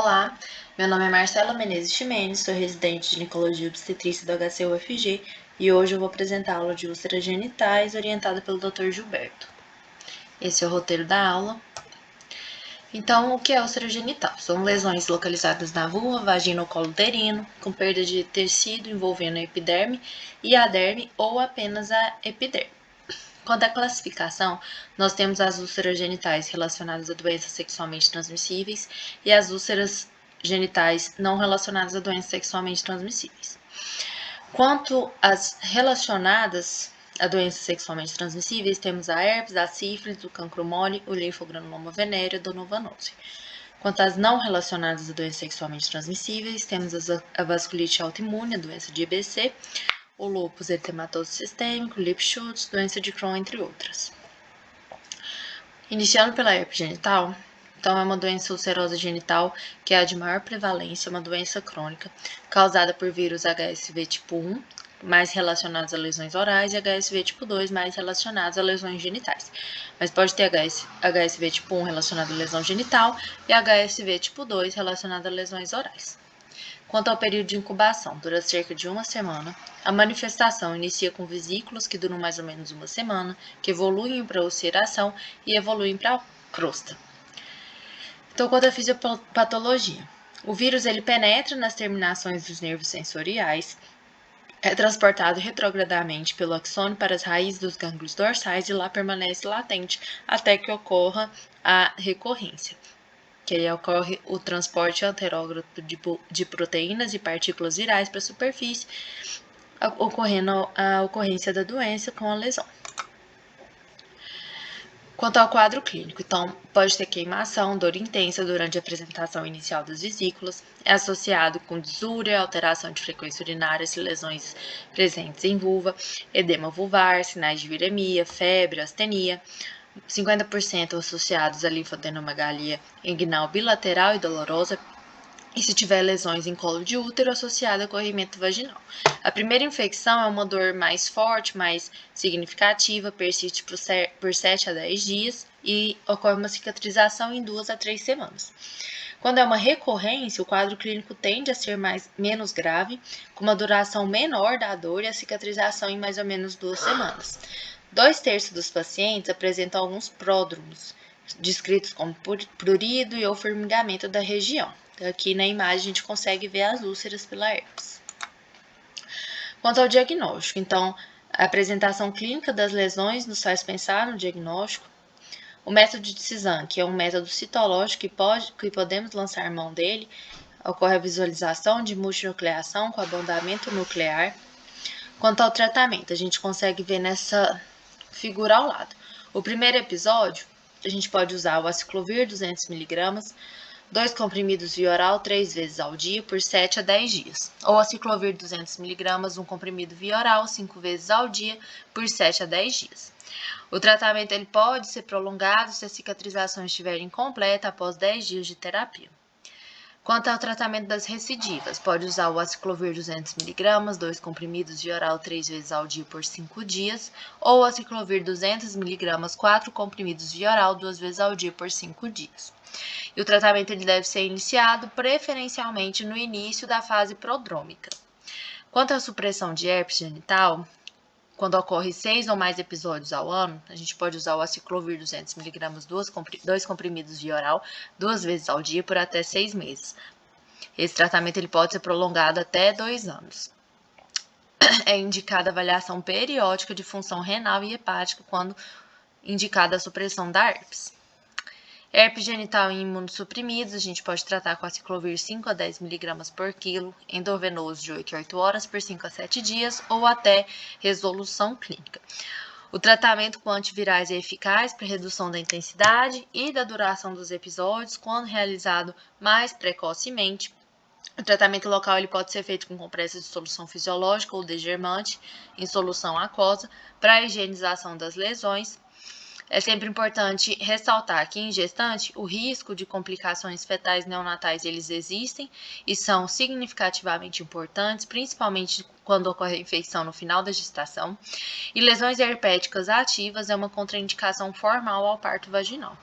Olá, meu nome é Marcela Menezes Ximenes, sou residente de ginecologia e obstetrícia do HC-UFG e hoje eu vou apresentar a aula de úlceras genitais orientada pelo Dr. Gilberto. Esse é o roteiro da aula. Então, o que é úlcera genital? São lesões localizadas na vulva, vagina ou colo uterino, com perda de tecido envolvendo a epiderme e a derme ou apenas a epiderme. Quanto à classificação, nós temos as úlceras genitais relacionadas a doenças sexualmente transmissíveis e as úlceras genitais não relacionadas a doenças sexualmente transmissíveis. Quanto às relacionadas a doenças sexualmente transmissíveis, temos a herpes, a sífilis, o cancro mole, o linfogranuloma venéreo e a donovanose. Quanto às não relacionadas a doenças sexualmente transmissíveis, temos a vasculite autoimune, a doença de IBC, o lúpus eritematoso sistêmico, Lipschutz, doença de Crohn, entre outras. Iniciando pela herpes genital, então é uma doença ulcerosa genital que é a de maior prevalência, uma doença crônica causada por vírus HSV tipo 1, mais relacionados a lesões orais, e HSV tipo 2, mais relacionados a lesões genitais. Mas pode ter HSV tipo 1 relacionado a lesão genital e HSV tipo 2 relacionado a lesões orais. Quanto ao período de incubação, dura cerca de uma semana. A manifestação inicia com vesículas que duram mais ou menos uma semana, que evoluem para ulceração e evoluem para crosta. Então, quanto à fisiopatologia, o vírus ele penetra nas terminações dos nervos sensoriais, é transportado retrogradamente pelo axônio para as raízes dos gânglios dorsais e lá permanece latente até que ocorra a recorrência, que aí ocorre o transporte anterógrado de proteínas e partículas virais para a superfície, ocorrendo a ocorrência da doença com a lesão. Quanto ao quadro clínico, então, pode ter queimação, dor intensa durante a apresentação inicial das vesículas, é associado com disúria, alteração de frequência urinária se lesões presentes em vulva, edema vulvar, sinais de viremia, febre, astenia, 50% associados a linfadenomegalia inguinal bilateral e dolorosa, e se tiver lesões em colo de útero associada a corrimento vaginal. A primeira infecção é uma dor mais forte, mais significativa, persiste por 7 a 10 dias e ocorre uma cicatrização em 2 a 3 semanas. Quando é uma recorrência, o quadro clínico tende a ser menos grave, com uma duração menor da dor e a cicatrização em mais ou menos 2 semanas. 2/3 dos pacientes apresentam alguns pródromos, descritos como prurido e ou formigamento da região. Então, aqui na imagem a gente consegue ver as úlceras pela herpes. Quanto ao diagnóstico, então, a apresentação clínica das lesões nos faz pensar no diagnóstico. O método de Cizan, que é um método citológico que podemos lançar mão dele, ocorre a visualização de multinucleação com abondamento nuclear. Quanto ao tratamento, a gente consegue ver nessa figura ao lado. O primeiro episódio, a gente pode usar o aciclovir 200mg, 2 comprimidos via oral 3 vezes ao dia por 7 a 10 dias. Ou aciclovir 200mg, um comprimido via oral 5 vezes ao dia por 7 a 10 dias. O tratamento ele pode ser prolongado se a cicatrização estiver incompleta após 10 dias de terapia. Quanto ao tratamento das recidivas, pode usar o aciclovir 200mg, 2 comprimidos via oral 3 vezes ao dia por 5 dias, ou o aciclovir 200mg, 4 comprimidos via oral 2 vezes ao dia por 5 dias. E o tratamento ele deve ser iniciado preferencialmente no início da fase prodrômica. Quanto à supressão de herpes genital, quando ocorre 6 ou mais episódios ao ano, a gente pode usar o aciclovir 200mg, 2 comprimidos via oral, 2 vezes ao dia por até 6 meses. Esse tratamento ele pode ser prolongado até 2 anos. É indicada avaliação periódica de função renal e hepática quando indicada a supressão da herpes. Herpes genital em imunossuprimidos, a gente pode tratar com aciclovir 5 a 10mg por quilo, endovenoso de 8 a 8 horas por 5 a 7 dias ou até resolução clínica. O tratamento com antivirais é eficaz para redução da intensidade e da duração dos episódios quando realizado mais precocemente. O tratamento local ele pode ser feito com compressas de solução fisiológica ou degermante em solução aquosa para a higienização das lesões. É sempre importante ressaltar que em gestante o risco de complicações fetais neonatais eles existem e são significativamente importantes, principalmente quando ocorre a infecção no final da gestação, e lesões herpéticas ativas é uma contraindicação formal ao parto vaginal.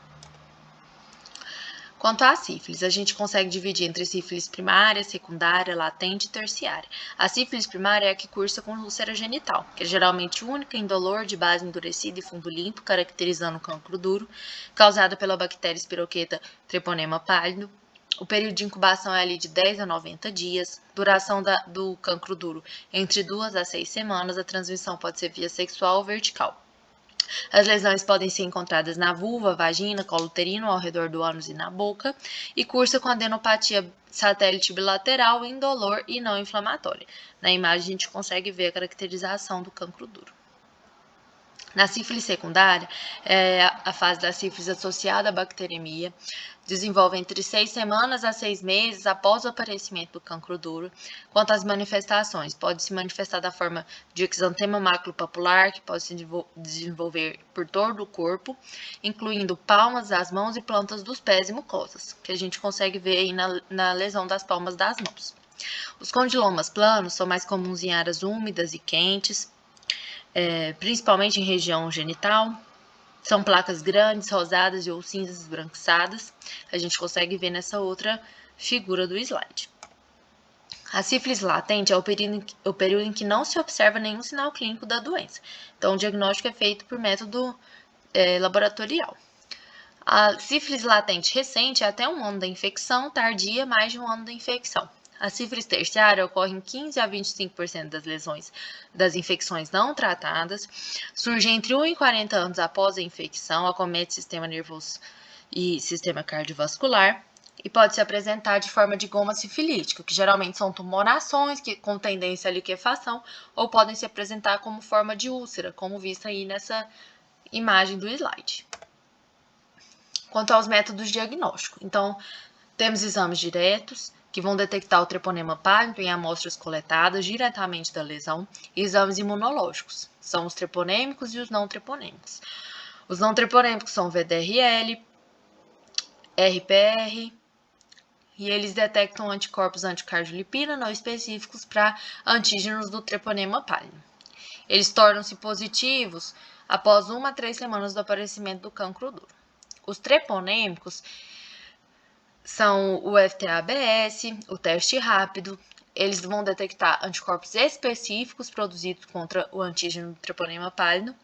Quanto à sífilis, a gente consegue dividir entre sífilis primária, secundária, latente e terciária. A sífilis primária é a que cursa com úlcera genital, que é geralmente única, indolor, de base endurecida e fundo limpo, caracterizando o cancro duro, causada pela bactéria espiroqueta Treponema pálido. O período de incubação é ali de 10 a 90 dias, duração do cancro duro entre 2 a 6 semanas, a transmissão pode ser via sexual ou vertical. As lesões podem ser encontradas na vulva, vagina, colo uterino, ao redor do ânus e na boca, e cursa com adenopatia satélite bilateral, indolor e não inflamatória. Na imagem a gente consegue ver a caracterização do cancro duro. Na sífilis secundária, é a fase da sífilis associada à bacteremia, desenvolve entre 6 semanas a 6 meses após o aparecimento do cancro duro. Quanto às manifestações, pode se manifestar da forma de exantema maculopapular, que pode se desenvolver por todo o corpo, incluindo palmas das mãos e plantas dos pés e mucosas, que a gente consegue ver aí na lesão das palmas das mãos. Os condilomas planos são mais comuns em áreas úmidas e quentes, principalmente em região genital. São placas grandes, rosadas e ou cinzas esbranquiçadas. A gente consegue ver nessa outra figura do slide. A sífilis latente é o período em que não se observa nenhum sinal clínico da doença. Então, o diagnóstico é feito por método laboratorial. A sífilis latente recente é até 1 ano da infecção, tardia mais de 1 ano da infecção. A sífilis terciária ocorre em 15 a 25% das lesões das infecções não tratadas, surge entre 1 e 40 anos após a infecção, acomete sistema nervoso e sistema cardiovascular e pode se apresentar de forma de goma sifilítica, que geralmente são tumorações com tendência à liquefação, ou podem se apresentar como forma de úlcera, como visto aí nessa imagem do slide. Quanto aos métodos diagnósticos, então, temos exames diretos, que vão detectar o treponema pálido em amostras coletadas diretamente da lesão, e exames imunológicos, são os treponêmicos e os não treponêmicos. Os não treponêmicos são VDRL, RPR, e eles detectam anticorpos anticardiolipina não específicos para antígenos do treponema pálido. Eles tornam-se positivos após 1 a 3 semanas do aparecimento do cancro duro. Os treponêmicos são o FT-ABS, o teste rápido. Eles vão detectar anticorpos específicos produzidos contra o antígeno do treponema pálido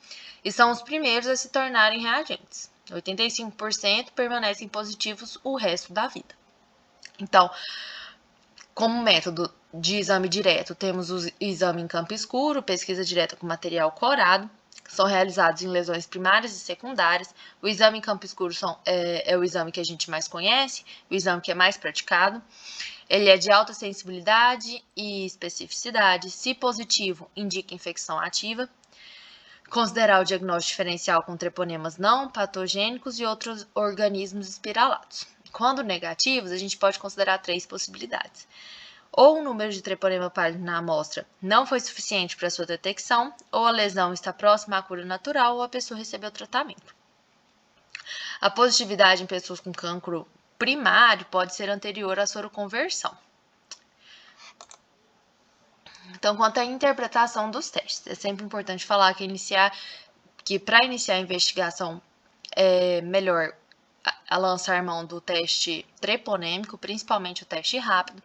e são os primeiros a se tornarem reagentes. 85% permanecem positivos o resto da vida. Então, como método de exame direto, temos o exame em campo escuro, pesquisa direta com material corado, são realizados em lesões primárias e secundárias. O exame em campo escuro é o exame que a gente mais conhece, o exame que é mais praticado. Ele é de alta sensibilidade e especificidade. Se positivo, indica infecção ativa. Considerar o diagnóstico diferencial com treponemas não patogênicos e outros organismos espiralados. Quando negativos, a gente pode considerar 3 possibilidades. Ou o número de treponema pálido na amostra não foi suficiente para sua detecção, ou a lesão está próxima à cura natural, ou a pessoa recebeu tratamento. A positividade em pessoas com cancro primário pode ser anterior à soroconversão. Então, quanto à interpretação dos testes, é sempre importante falar que para iniciar a investigação é melhor a lançar mão do teste treponêmico, principalmente o teste rápido,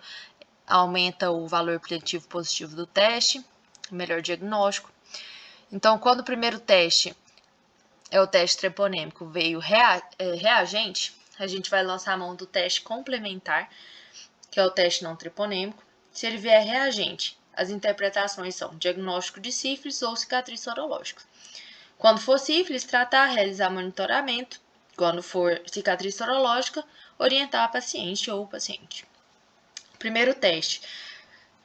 aumenta o valor preditivo positivo do teste, melhor diagnóstico. Então, quando o primeiro teste é o teste treponêmico, veio reagente, a gente vai lançar a mão do teste complementar, que é o teste não treponêmico. Se ele vier reagente, as interpretações são diagnóstico de sífilis ou cicatriz sorológica. Quando for sífilis, tratar, realizar monitoramento. Quando for cicatriz sorológica, orientar a paciente ou o paciente. Primeiro teste,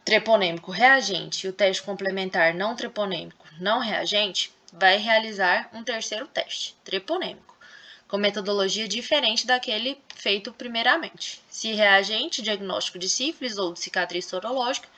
treponêmico reagente, e o teste complementar não treponêmico não reagente, vai realizar um terceiro teste, treponêmico, com metodologia diferente daquele feito primeiramente. Se reagente, diagnóstico de sífilis ou de cicatriz sorológica.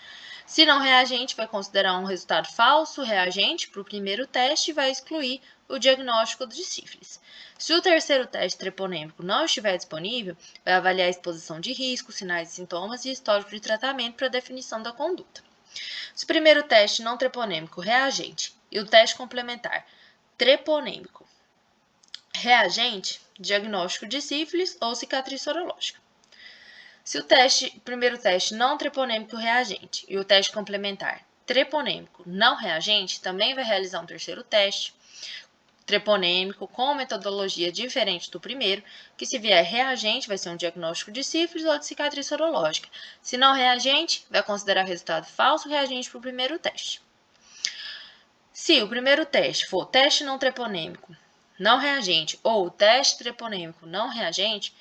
Se não reagente, vai considerar um resultado falso reagente para o primeiro teste e vai excluir o diagnóstico de sífilis. Se o terceiro teste treponêmico não estiver disponível, vai avaliar a exposição de risco, sinais e sintomas e histórico de tratamento para definição da conduta. Se o primeiro teste não treponêmico reagente e o teste complementar treponêmico reagente, diagnóstico de sífilis ou cicatriz sorológica. Se o primeiro teste não treponêmico reagente e o teste complementar treponêmico não reagente, também vai realizar um terceiro teste treponêmico com metodologia diferente do primeiro, que se vier reagente vai ser um diagnóstico de sífilis ou de cicatriz sorológica. Se não reagente, vai considerar resultado falso reagente para o primeiro teste. Se o primeiro teste for teste não treponêmico não reagente ou teste treponêmico não reagente,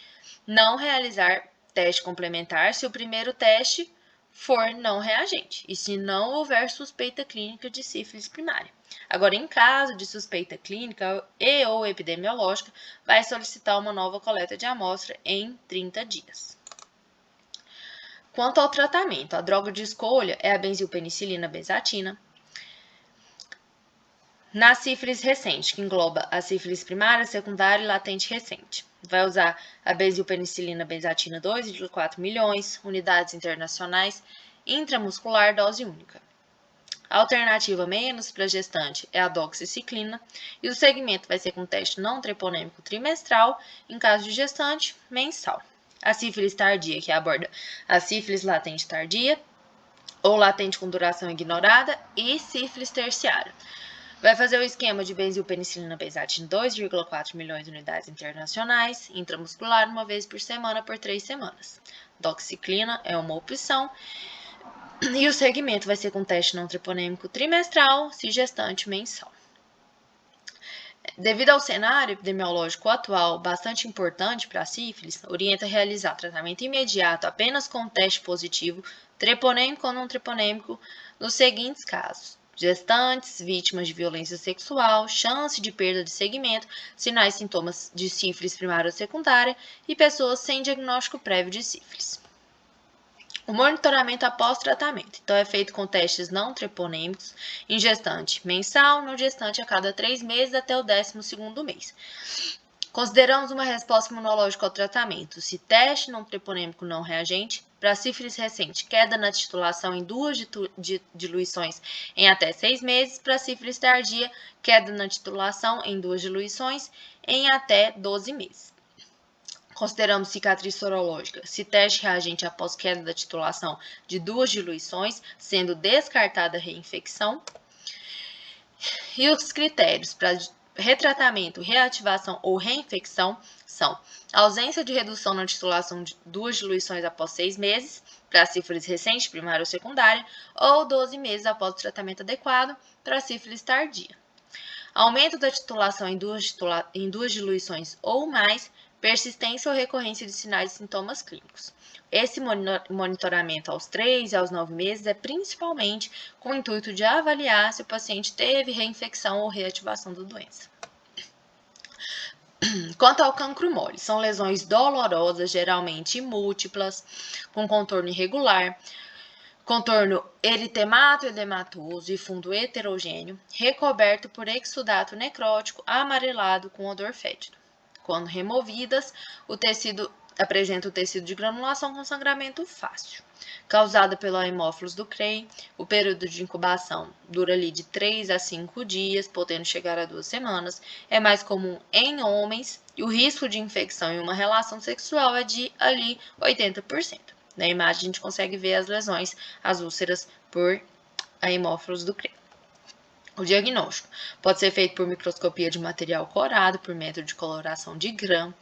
não realizar teste complementar se o primeiro teste for não reagente e se não houver suspeita clínica de sífilis primária. Agora, em caso de suspeita clínica e ou epidemiológica, vai solicitar uma nova coleta de amostra em 30 dias. Quanto ao tratamento, a droga de escolha é a benzilpenicilina benzatina. Na sífilis recente, que engloba a sífilis primária, secundária e latente recente, vai usar a benzilpenicilina benzatina 2,4 milhões, unidades internacionais, intramuscular, dose única. A alternativa menos para gestante é a doxiciclina e o segmento vai ser com teste não treponêmico trimestral, em caso de gestante, mensal. A sífilis tardia, que aborda a sífilis latente tardia ou latente com duração ignorada e sífilis terciária. Vai fazer o esquema de benzilpenicilina benzatina 2,4 milhões de unidades internacionais, intramuscular, uma vez por semana por 3 semanas. Doxiciclina é uma opção. E o segmento vai ser com teste não treponêmico trimestral, se gestante mensal. Devido ao cenário epidemiológico atual, bastante importante para a sífilis, orienta a realizar tratamento imediato apenas com teste positivo, treponêmico ou não treponêmico, nos seguintes casos: gestantes, vítimas de violência sexual, chance de perda de segmento, sinais e sintomas de sífilis primária ou secundária e pessoas sem diagnóstico prévio de sífilis. O monitoramento após tratamento, então, é feito com testes não treponêmicos em gestante mensal, no gestante a cada 3 meses até o 12º mês. Consideramos uma resposta imunológica ao tratamento se teste não treponêmico não reagente, para sífilis recente, queda na titulação em 2 diluições em até 6 meses, para sífilis tardia, queda na titulação em 2 diluições em até 12 meses. Consideramos cicatriz sorológica se teste reagente após queda da titulação de 2 diluições, sendo descartada a reinfecção. E os critérios para retratamento, reativação ou reinfecção são ausência de redução na titulação de 2 diluições após 6 meses, para sífilis recente, primária ou secundária, ou 12 meses após o tratamento adequado, para sífilis tardia. Aumento da titulação em 2 diluições ou mais, persistência ou recorrência de sinais e sintomas clínicos. Esse monitoramento aos 3 e aos 9 meses é principalmente com o intuito de avaliar se o paciente teve reinfecção ou reativação da doença. Quanto ao cancro mole, são lesões dolorosas, geralmente múltiplas, com contorno irregular, contorno eritemato, edematoso e fundo heterogêneo, recoberto por exudato necrótico amarelado com odor fétido. Quando removidas, o tecido apresenta o tecido de granulação com sangramento fácil, causada pelo hemófilos do Crey. O período de incubação dura ali de 3 a 5 dias, podendo chegar a 2 semanas. É mais comum em homens e o risco de infecção em uma relação sexual é de ali 80%. Na imagem a gente consegue ver as lesões, as úlceras por hemófilos do Crey. O diagnóstico pode ser feito por microscopia de material corado, por método de coloração de Gram.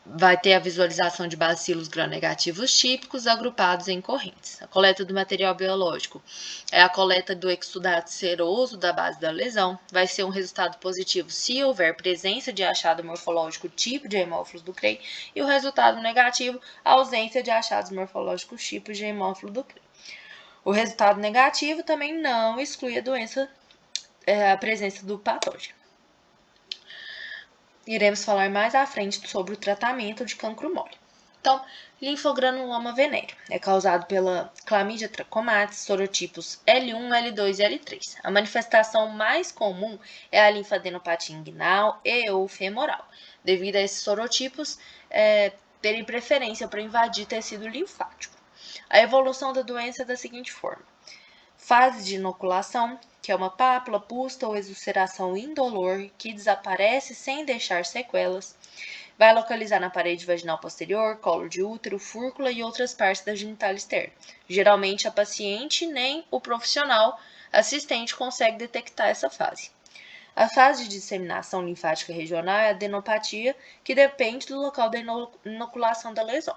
Vai ter a visualização de bacilos gram-negativos típicos agrupados em correntes. A coleta do material biológico é a coleta do exudato seroso da base da lesão. Vai ser um resultado positivo se houver presença de achado morfológico tipo de hemófilos do Crey e o resultado negativo, a ausência de achados morfológicos tipos de hemófilo do Crey. O resultado negativo também não exclui a presença do patógeno. Iremos falar mais à frente sobre o tratamento de cancro mole. Então, linfogranuloma venéreo é causado pela Chlamydia trachomatis, sorotipos L1, L2 e L3. A manifestação mais comum é a linfadenopatia inguinal e ou femoral. Devido a esses sorotipos, terem preferência para invadir tecido linfático. A evolução da doença é da seguinte forma: Fase de inoculação, que é uma pápula, pústula ou exulceração indolor que desaparece sem deixar sequelas. Vai localizar na parede vaginal posterior, colo de útero, fúrcula e outras partes da genitália externa. Geralmente a paciente nem o profissional assistente consegue detectar essa fase. A fase de disseminação linfática regional é a adenopatia, que depende do local da inoculação da lesão.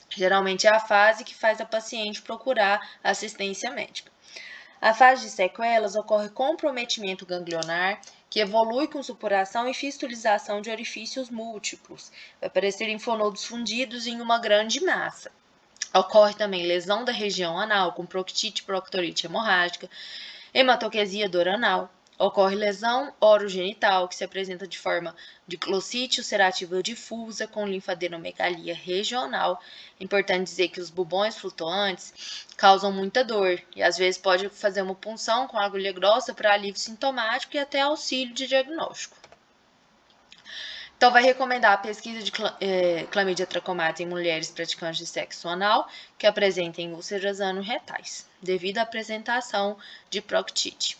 Geralmente é a fase que faz a paciente procurar assistência médica. A fase de sequelas ocorre comprometimento ganglionar, que evolui com supuração e fistulização de orifícios múltiplos. Vai aparecer linfonodos fundidos em uma grande massa. Ocorre também lesão da região anal, com proctite e proctorite hemorrágica, hematoquesia dor anal. Ocorre lesão orogenital, que se apresenta de forma de glossite ulcerativa difusa com linfadenomegalia regional. É importante dizer que os bubões flutuantes causam muita dor e às vezes pode fazer uma punção com agulha grossa para alívio sintomático e até auxílio de diagnóstico. Então, vai recomendar a pesquisa de clamídia trachomatis em mulheres praticantes de sexo anal que apresentem úlceras anorretais, devido à apresentação de proctite.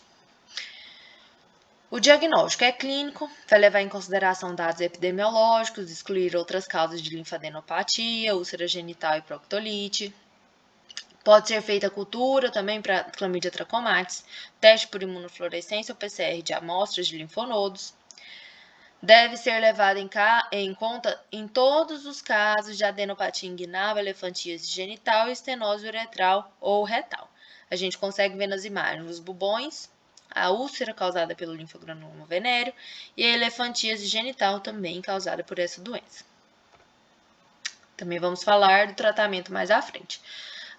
O diagnóstico é clínico, vai levar em consideração dados epidemiológicos, excluir outras causas de linfadenopatia, úlcera genital e proctolite. Pode ser feita cultura também para clamídia trachomatis, teste por imunofluorescência ou PCR de amostras de linfonodos. Deve ser levado em conta em todos os casos de adenopatia inguinal, elefantíase genital, estenose uretral ou retal. A gente consegue ver nas imagens os bubões, a úlcera causada pelo linfogranuloma venéreo e a elefantíase genital também causada por essa doença. Também vamos falar do tratamento mais à frente.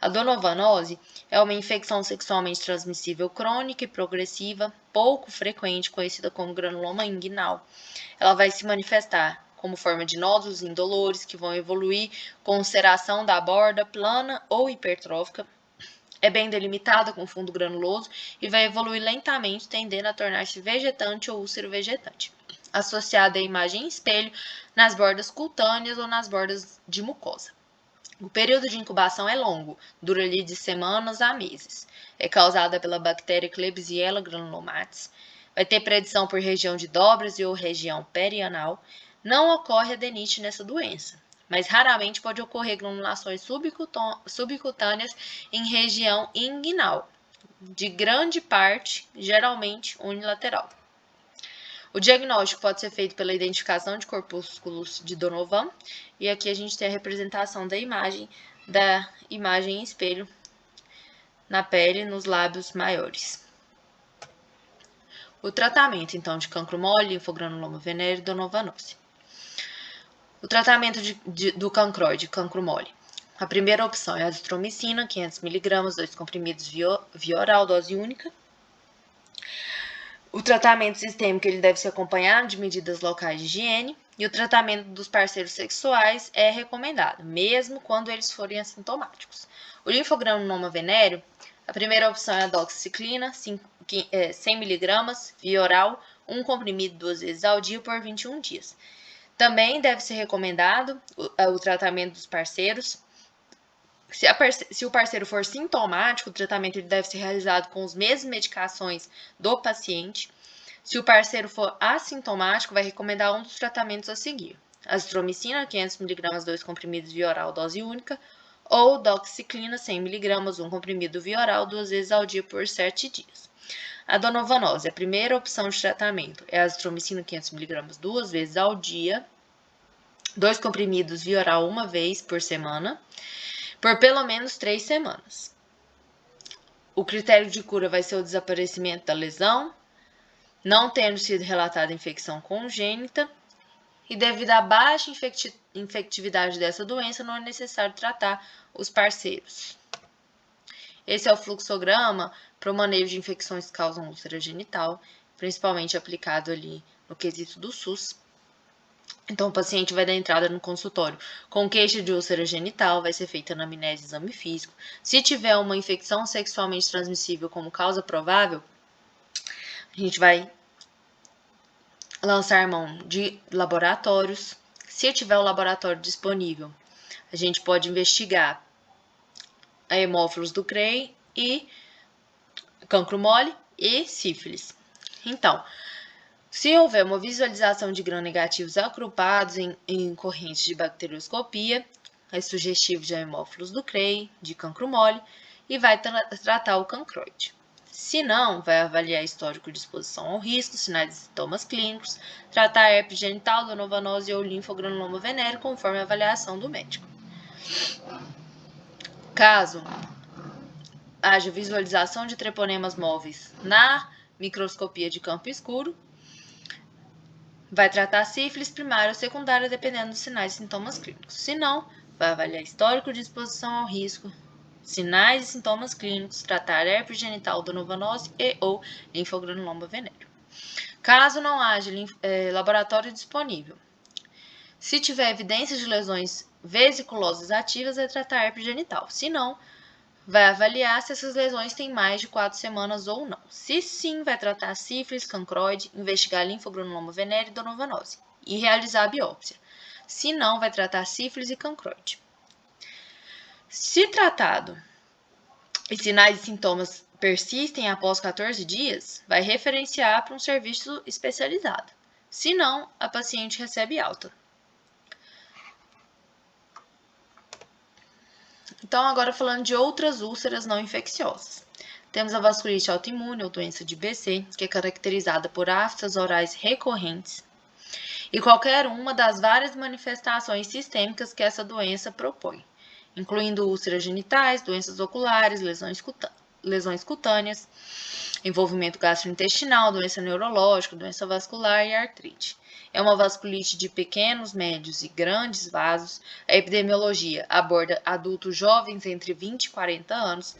A donovanose é uma infecção sexualmente transmissível crônica e progressiva, pouco frequente, conhecida como granuloma inguinal. Ela vai se manifestar como forma de nódulos indolores que vão evoluir com ulceração da borda plana ou hipertrófica. É bem delimitada com fundo granuloso e vai evoluir lentamente, tendendo a tornar-se vegetante ou úlcero vegetante, associada à imagem em espelho nas bordas cutâneas ou nas bordas de mucosa. O período de incubação é longo, dura ali de semanas a meses. É causada pela bactéria Klebsiella granulomatis. Vai ter predição por região de dobras e ou região perianal. Não ocorre adenite nessa doença, mas raramente pode ocorrer granulações subcutâneas em região inguinal, de grande parte, geralmente unilateral. O diagnóstico pode ser feito pela identificação de corpúsculos de Donovan, e aqui a gente tem a representação da imagem em espelho na pele, nos lábios maiores. O tratamento, então, de cancro mole, linfogranuloma venéreo e donovanose. O tratamento do cancroide, cancro mole. A primeira opção é a azitromicina, 500 mg, 2 comprimidos via oral, dose única. O tratamento sistêmico ele deve ser acompanhado de medidas locais de higiene e o tratamento dos parceiros sexuais é recomendado, mesmo quando eles forem assintomáticos. O linfogranuloma venéreo, a primeira opção é a doxiciclina, 100 mg via oral, 1 comprimido 2 vezes ao dia por 21 dias. Também deve ser recomendado o tratamento dos parceiros. Se o parceiro for sintomático, o tratamento ele deve ser realizado com as mesmas medicações do paciente. Se o parceiro for assintomático, vai recomendar um dos tratamentos a seguir: azitromicina, 500 mg, 2 comprimidos via oral, dose única, ou doxiciclina, 100 mg, 1 comprimido via oral, 2 vezes ao dia por 7 dias. A donovanose, a primeira opção de tratamento é a azitromicina, 500 mg, 2 vezes ao dia, 2 comprimidos via oral uma vez por semana, por pelo menos 3 semanas. O critério de cura vai ser o desaparecimento da lesão, não tendo sido relatada infecção congênita, e devido à baixa infectividade dessa doença, não é necessário tratar os parceiros. Esse é o fluxograma para o manejo de infecções que causam úlcera genital, principalmente aplicado ali no quesito do SUS. Então, o paciente vai dar entrada no consultório com queixa de úlcera genital, vai ser feita anamnese e exame físico. Se tiver uma infecção sexualmente transmissível como causa provável, a gente vai lançar mão de laboratórios. Se tiver o laboratório disponível, a gente pode investigar a hemófilos do CREI e cancro mole e sífilis. Então, se houver uma visualização de gram-negativos agrupados em correntes de bacterioscopia, é sugestivo de hemófilos do Cray, de cancro mole, e vai tratar o cancroide. Se não, vai avaliar histórico de exposição ao risco, sinais e sintomas clínicos, tratar a herpes genital, donovanose ou linfogranuloma venéreo, conforme a avaliação do médico. Caso haja visualização de treponemas móveis na microscopia de campo escuro, vai tratar sífilis primária ou secundária, dependendo dos sinais e sintomas clínicos. Se não, vai avaliar histórico de exposição ao risco, sinais e sintomas clínicos, tratar herpes genital, donovanose e ou linfogranuloma venéreo. Caso não haja laboratório disponível, se tiver evidência de lesões vesiculosas ativas, vai tratar herpes genital. Se não, vai avaliar se essas lesões têm mais de 4 semanas ou não. Se sim, vai tratar sífilis, cancroide, investigar linfogranuloma venéreo e donovanose e realizar a biópsia. Se não, vai tratar sífilis e cancroide. Se tratado e sinais e sintomas persistem após 14 dias, vai referenciar para um serviço especializado. Se não, a paciente recebe alta. Então, agora falando de outras úlceras não infecciosas. Temos a vasculite autoimune ou doença de BC, que é caracterizada por aftas orais recorrentes e qualquer uma das várias manifestações sistêmicas que essa doença propõe, incluindo úlceras genitais, doenças oculares, lesões cutâneas, envolvimento gastrointestinal, doença neurológica, doença vascular e artrite. É uma vasculite de pequenos, médios e grandes vasos. A epidemiologia aborda adultos jovens entre 20 e 40 anos.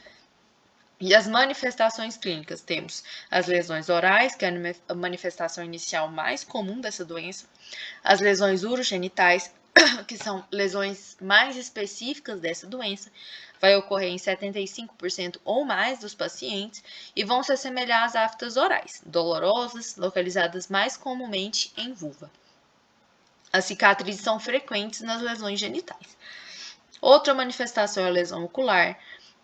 E as manifestações clínicas, temos as lesões orais, que é a manifestação inicial mais comum dessa doença, as lesões urogenitais, que são lesões mais específicas dessa doença, vai ocorrer em 75% ou mais dos pacientes e vão se assemelhar às aftas orais, dolorosas, localizadas mais comumente em vulva. As cicatrizes são frequentes nas lesões genitais. Outra manifestação é a lesão ocular,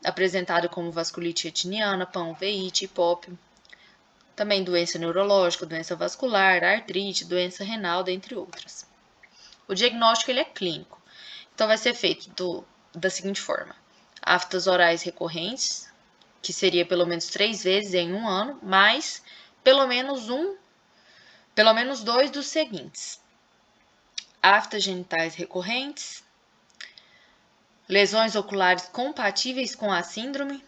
apresentada como vasculite retiniana, panveite, hipópio. Também doença neurológica, doença vascular, artrite, doença renal, dentre outras. O diagnóstico ele é clínico, então vai ser feito da seguinte forma: aftas orais recorrentes, que seria pelo menos 3 vezes em um ano, mais pelo menos 2 dos seguintes: aftas genitais recorrentes, lesões oculares compatíveis com a síndrome,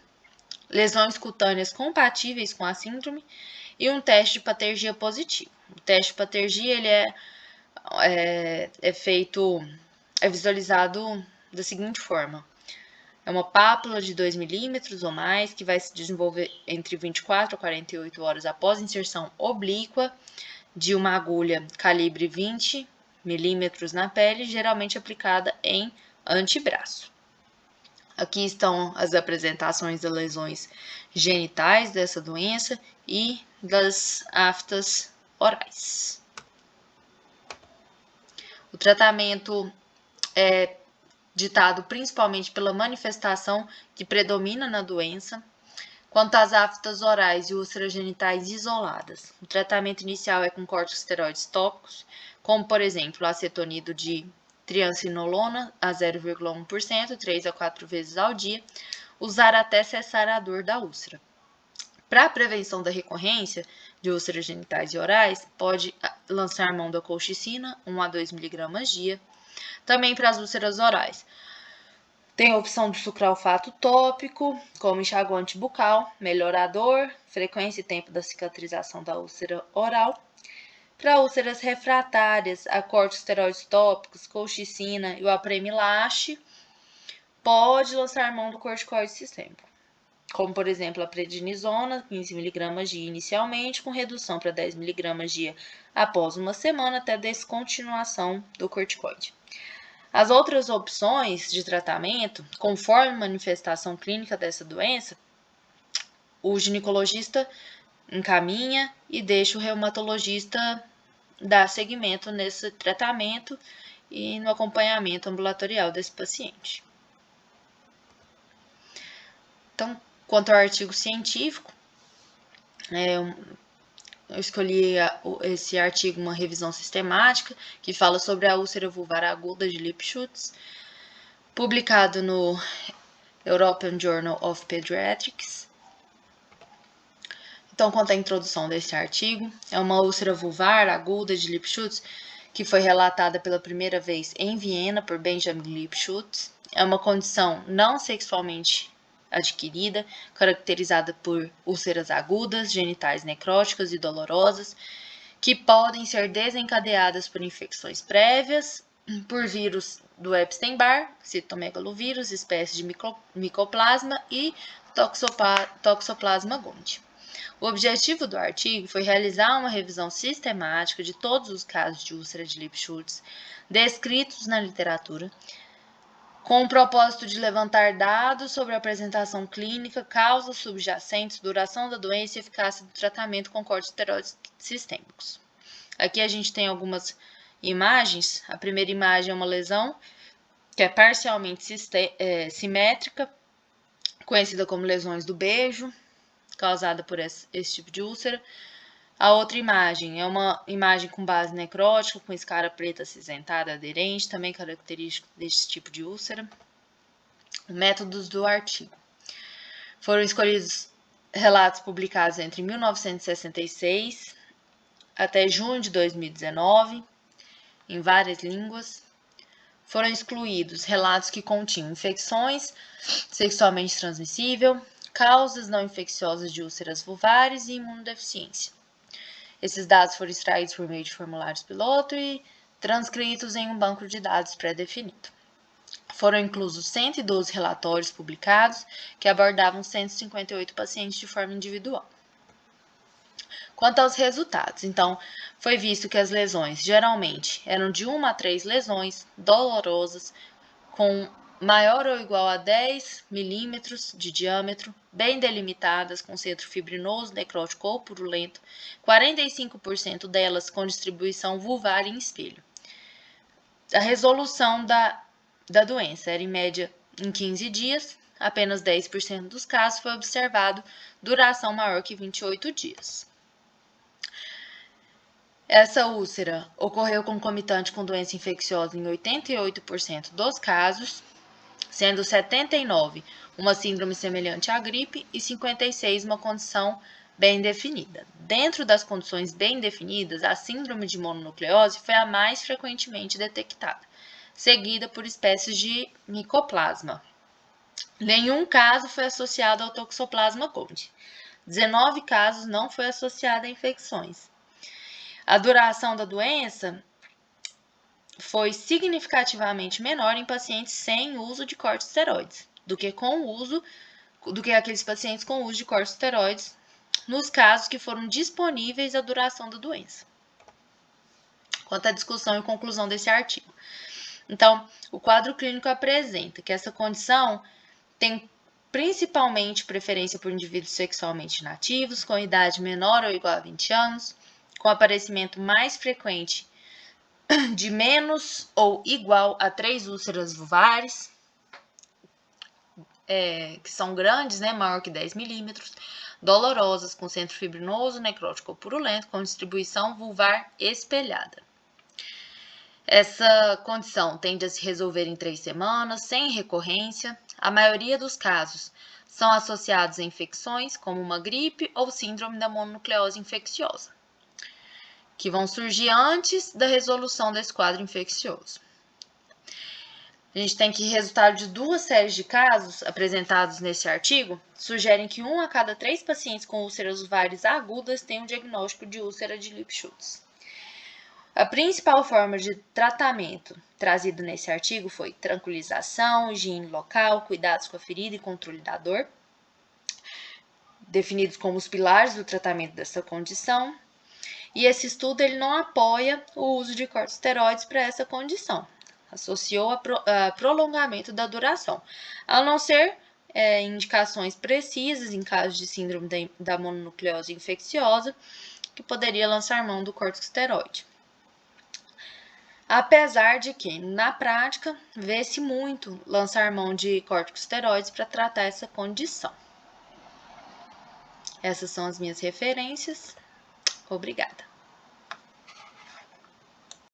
lesões cutâneas compatíveis com a síndrome e um teste de patergia positivo. O teste de patergia ele é visualizado da seguinte forma: é uma pápula de 2 milímetros ou mais que vai se desenvolver entre 24 a 48 horas após inserção oblíqua de uma agulha calibre 20 milímetros na pele, geralmente aplicada em antebraço. Aqui estão as apresentações das lesões genitais dessa doença e das aftas orais. O tratamento é ditado principalmente pela manifestação que predomina na doença. Quanto às aftas orais e úlceras genitais isoladas, o tratamento inicial é com corticosteroides tópicos, como por exemplo a acetonido de triancinolona a 0,1%, 3 a 4 vezes ao dia, usar até cessar a dor da úlcera. Para a prevenção da recorrência de úlceras genitais e orais, pode lançar mão da colchicina, 1 a 2 mg dia. Também para as úlceras orais, tem a opção do sucralfato tópico, como enxaguante bucal, melhora a dor, frequência e tempo da cicatrização da úlcera oral. Para úlceras refratárias a corticosteroides tópicos, colchicina e o apremilaxe, pode lançar mão do corticoide sistêmico, como por exemplo a prednisona, 15 mg dia inicialmente, com redução para 10 mg dia após uma semana até descontinuação do corticoide. As outras opções de tratamento, conforme a manifestação clínica dessa doença, o ginecologista encaminha e deixa o reumatologista dar seguimento nesse tratamento e no acompanhamento ambulatorial desse paciente. Então, quanto ao artigo científico, Eu escolhi esse artigo, uma revisão sistemática, que fala sobre a úlcera vulvar aguda de Lipschutz, publicado no European Journal of Pediatrics. Então, conta a introdução desse artigo. É uma úlcera vulvar aguda de Lipschutz que foi relatada pela primeira vez em Viena por Benjamin Lipschutz. É uma condição não sexualmente adquirida, caracterizada por úlceras agudas, genitais necróticas e dolorosas, que podem ser desencadeadas por infecções prévias, por vírus do Epstein-Barr, citomegalovírus, espécie de micoplasma e toxoplasma gondii. O objetivo do artigo foi realizar uma revisão sistemática de todos os casos de úlcera de Lipschutz descritos na literatura, com o propósito de levantar dados sobre a apresentação clínica, causas subjacentes, duração da doença e eficácia do tratamento com corticosteroides sistêmicos. Aqui a gente tem algumas imagens. A primeira imagem é uma lesão que é parcialmente simétrica, conhecida como lesões do beijo, causada por esse tipo de úlcera. A outra imagem é uma imagem com base necrótica, com escara preta acinzentada aderente, também característico desse tipo de úlcera. Métodos do artigo. Foram escolhidos relatos publicados entre 1966 até junho de 2019, em várias línguas. Foram excluídos relatos que continham infecções sexualmente transmissíveis, causas não infecciosas de úlceras vulvares e imunodeficiência. Esses dados foram extraídos por meio de formulários piloto e transcritos em um banco de dados pré-definido. Foram inclusos 112 relatórios publicados que abordavam 158 pacientes de forma individual. Quanto aos resultados, então, foi visto que as lesões geralmente eram de 1 a 3 lesões dolorosas, com maior ou igual a 10 milímetros de diâmetro, bem delimitadas, com centro fibrinoso, necrótico ou purulento, 45% delas com distribuição vulvar em espelho. A resolução da doença era em média em 15 dias, apenas 10% dos casos foi observado duração maior que 28 dias. Essa úlcera ocorreu concomitante com doença infecciosa em 88% dos casos, sendo 79 uma síndrome semelhante à gripe e 56 uma condição bem definida. Dentro das condições bem definidas, a síndrome de mononucleose foi a mais frequentemente detectada, seguida por espécies de micoplasma. Nenhum caso foi associado ao toxoplasma gondii. 19 casos não foi associado a infecções. A duração da doença foi significativamente menor em pacientes sem uso de corticosteroides do que aqueles pacientes com uso de corticosteroides nos casos que foram disponíveis a duração da doença. Quanto à discussão e conclusão desse artigo. Então, o quadro clínico apresenta que essa condição tem principalmente preferência por indivíduos sexualmente inativos, com idade menor ou igual a 20 anos, com aparecimento mais frequente de menos ou igual a 3 úlceras vulvares, que são grandes, maior que 10 milímetros, dolorosas, com centro fibrinoso, necrótico ou purulento, com distribuição vulvar espelhada. Essa condição tende a se resolver em 3 semanas, sem recorrência. A maioria dos casos são associados a infecções, como uma gripe ou síndrome da mononucleose infecciosa, que vão surgir antes da resolução desse quadro infeccioso. A gente tem que resultado de 2 séries de casos apresentados nesse artigo sugerem que 1 a cada 3 pacientes com úlceras vulvares agudas têm um diagnóstico de úlcera de Lipschutz. A principal forma de tratamento trazida nesse artigo foi tranquilização, higiene local, cuidados com a ferida e controle da dor, definidos como os pilares do tratamento dessa condição. E esse estudo ele não apoia o uso de corticosteroides para essa condição. Associou a prolongamento da duração, a não ser indicações precisas em casos de síndrome da mononucleose infecciosa, que poderia lançar mão do corticosteroide. Apesar de que, na prática, vê-se muito lançar mão de corticosteroides para tratar essa condição. Essas são as minhas referências. Obrigada.